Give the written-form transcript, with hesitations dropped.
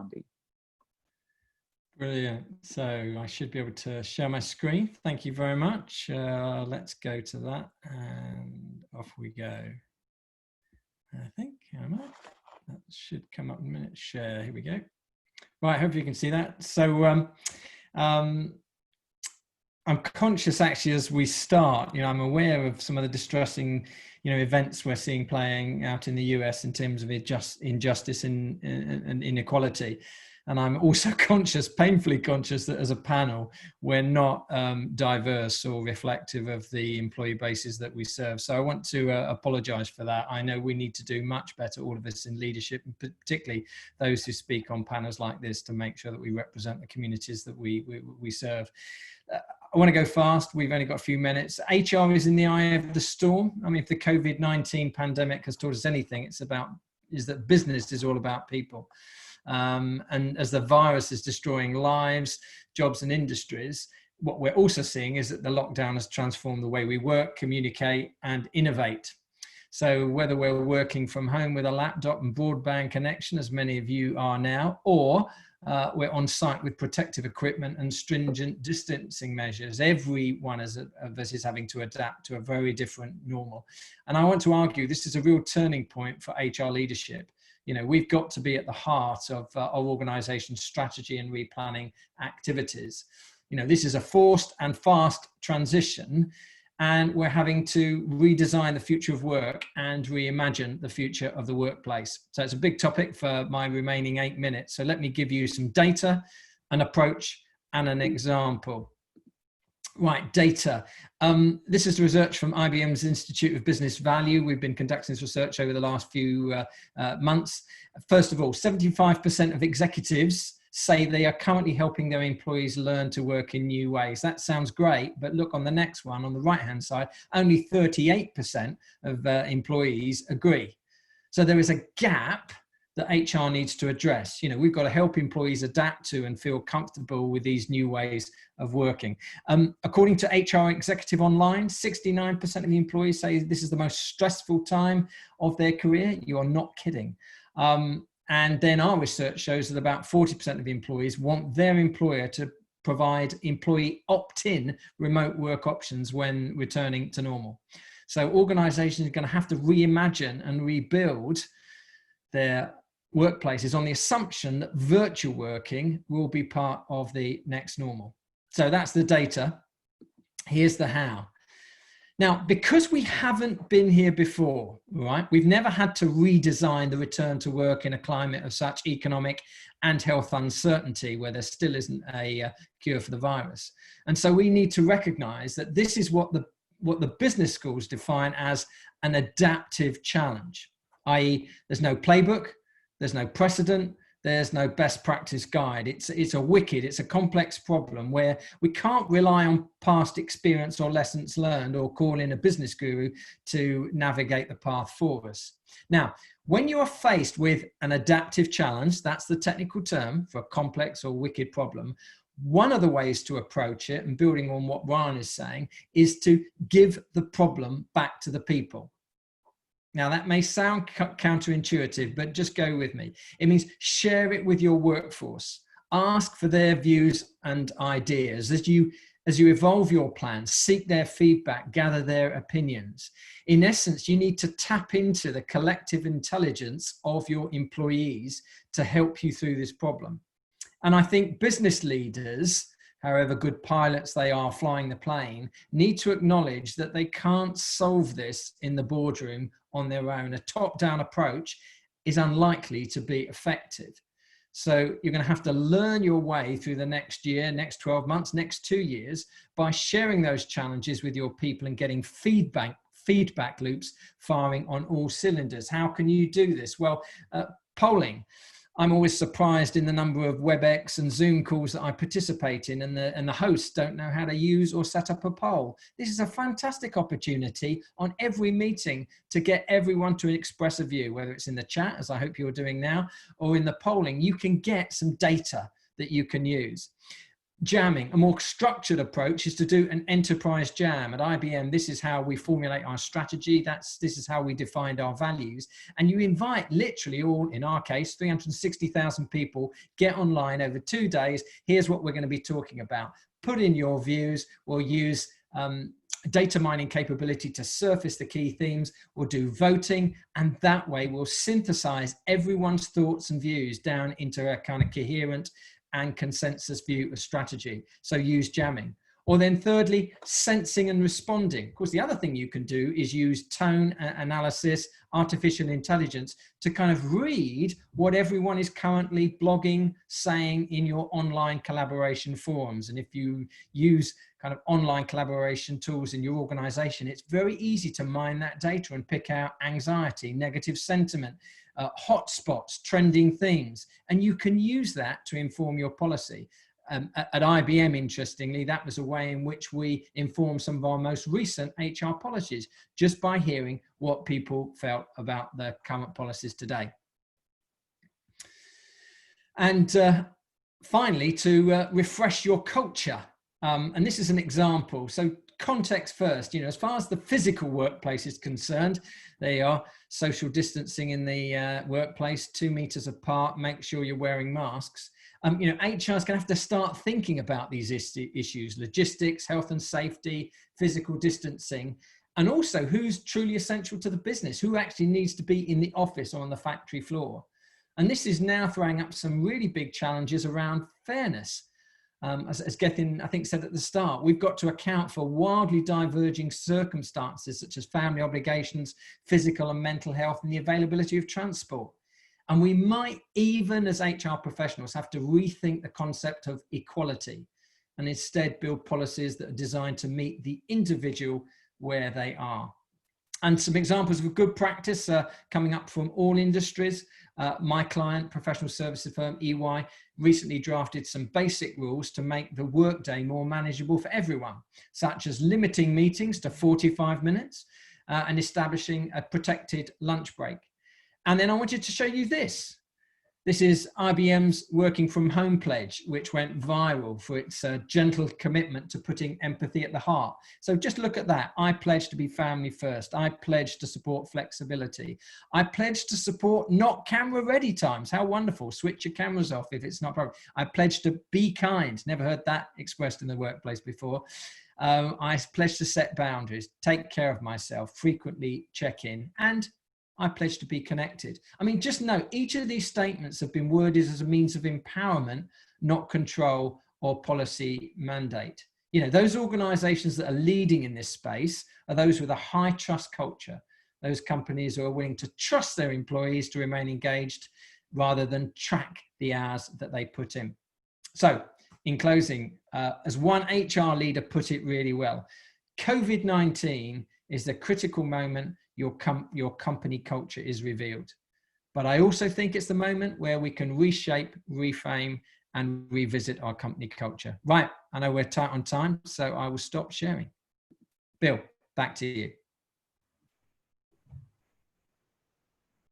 Andy. Brilliant. So I should be able to share my screen. Thank you very much. Let's go to that and off we go. I think, that should come up in a minute. Share, here we go. Right, hope you can see that. So I'm conscious actually as we start, I'm aware of some of the distressing, events we're seeing playing out in the US in terms of injustice and inequality. And I'm also painfully conscious that as a panel, we're not diverse or reflective of the employee bases that we serve. So I want to apologize for that. I know we need to do much better, all of us in leadership, and particularly those who speak on panels like this, to make sure that we represent the communities that we serve. I want to go fast. We've only got a few minutes. HR is in the eye of the storm. I mean, if the COVID-19 pandemic has taught us anything, is that business is all about people. And as the virus is destroying lives, jobs and industries, what we're also seeing is that the lockdown has transformed the way we work, communicate and innovate. So whether we're working from home with a laptop and broadband connection, as many of you are now, or we're on site with protective equipment and stringent distancing measures, every one of us is having to adapt to a very different normal. And I want to argue this is a real turning point for HR leadership. We've got to be at the heart of our organisation strategy and replanning activities. This is a forced and fast transition, and we're having to redesign the future of work and reimagine the future of the workplace. So it's a big topic for my remaining 8 minutes. So let me give you some data, an approach, and an example. Right, data. This is research from IBM's Institute of Business Value. We've been conducting this research over the last few months. First of all, 75% of executives say they are currently helping their employees learn to work in new ways. That sounds great, but look on the next one, on the right-hand side, only 38% of employees agree. So there is a gap that HR needs to address. We've got to help employees adapt to and feel comfortable with these new ways of working. According to HR Executive Online, 69% of the employees say this is the most stressful time of their career. You are not kidding. And then our research shows that about 40% of employees want their employer to provide employee opt-in remote work options when returning to normal. So organizations are going to have to reimagine and rebuild their workplaces on the assumption that virtual working will be part of the next normal. So that's the data. Here's the how. Now, because we haven't been here before, right? We've never had to redesign the return to work in a climate of such economic and health uncertainty where there still isn't a cure for the virus. And so we need to recognize that this is what the business schools define as an adaptive challenge, i.e. there's no playbook, there's no precedent, there's no best practice guide. It's a complex problem where we can't rely on past experience or lessons learned or call in a business guru to navigate the path for us. Now, when you are faced with an adaptive challenge, that's the technical term for a complex or wicked problem, one of the ways to approach it, and building on what Ryan is saying, is to give the problem back to the people. Now, that may sound counterintuitive, but just go with me. It means share it with your workforce. Ask for their views and ideas. As you evolve your plan, seek their feedback, gather their opinions. In essence, you need to tap into the collective intelligence of your employees to help you through this problem. And I think business leaders, however good pilots they are flying the plane, need to acknowledge that they can't solve this in the boardroom on their own. A top-down approach is unlikely to be effective. So you're going to have to learn your way through the next year, next 12 months, next 2 years by sharing those challenges with your people and getting feedback loops firing on all cylinders. How can you do this? Well, polling. I'm always surprised in the number of WebEx and Zoom calls that I participate in, and the hosts don't know how to use or set up a poll. This is a fantastic opportunity on every meeting to get everyone to express a view, whether it's in the chat, as I hope you're doing now, or in the polling. You can get some data that you can use. Jamming, a more structured approach, is to do an enterprise jam. At IBM, this is how we formulate our strategy. This is how we defined our values. And you invite literally all, in our case, 360,000 people, get online over 2 days. Here's what we're going to be talking about. Put in your views. We'll use data mining capability to surface the key themes. We'll do voting, and that way we'll synthesize everyone's thoughts and views down into a kind of coherent and consensus view of strategy. So use jamming. Or then thirdly, sensing and responding. Of course, the other thing you can do is use tone analysis, artificial intelligence to kind of read what everyone is currently blogging, saying in your online collaboration forums. And if you use kind of online collaboration tools in your organization, it's very easy to mine that data and pick out anxiety, negative sentiment, hotspots, trending themes, and you can use that to inform your policy. At IBM, interestingly, that was a way in which we informed some of our most recent HR policies, just by hearing what people felt about the current policies today. And finally, to refresh your culture. And this is an example. So context first, as far as the physical workplace is concerned, there you are, social distancing in the workplace, 2 meters apart, make sure you're wearing masks. HR is going to have to start thinking about these issues, logistics, health and safety, physical distancing, and also who's truly essential to the business, who actually needs to be in the office or on the factory floor. And this is now throwing up some really big challenges around fairness. As Gethin, I think, said at the start, we've got to account for wildly diverging circumstances such as family obligations, physical and mental health, and the availability of transport. And we might even, as HR professionals, have to rethink the concept of equality and instead build policies that are designed to meet the individual where they are. And some examples of good practice coming up from all industries. My client, professional services firm EY, recently drafted some basic rules to make the workday more manageable for everyone, such as limiting meetings to 45 minutes and establishing a protected lunch break. And then I wanted to show you this. This is IBM's Working From Home pledge, which went viral for its gentle commitment to putting empathy at the heart. So just look at that. I pledge to be family first. I pledge to support flexibility. I pledge to support not camera ready times. How wonderful. Switch your cameras off if it's not problem. I pledge to be kind. Never heard that expressed in the workplace before. I pledge to set boundaries, take care of myself, frequently check in, and I pledge to be connected. I mean, just note, each of these statements have been worded as a means of empowerment, not control or policy mandate. Those organizations that are leading in this space are those with a high trust culture, those companies who are willing to trust their employees to remain engaged rather than track the hours that they put in. So in closing, as one HR leader put it really well, COVID-19 is the critical moment your company culture is revealed. But I also think it's the moment where we can reshape, reframe, and revisit our company culture. Right, I know we're tight on time, so I will stop sharing. Bill, back to you.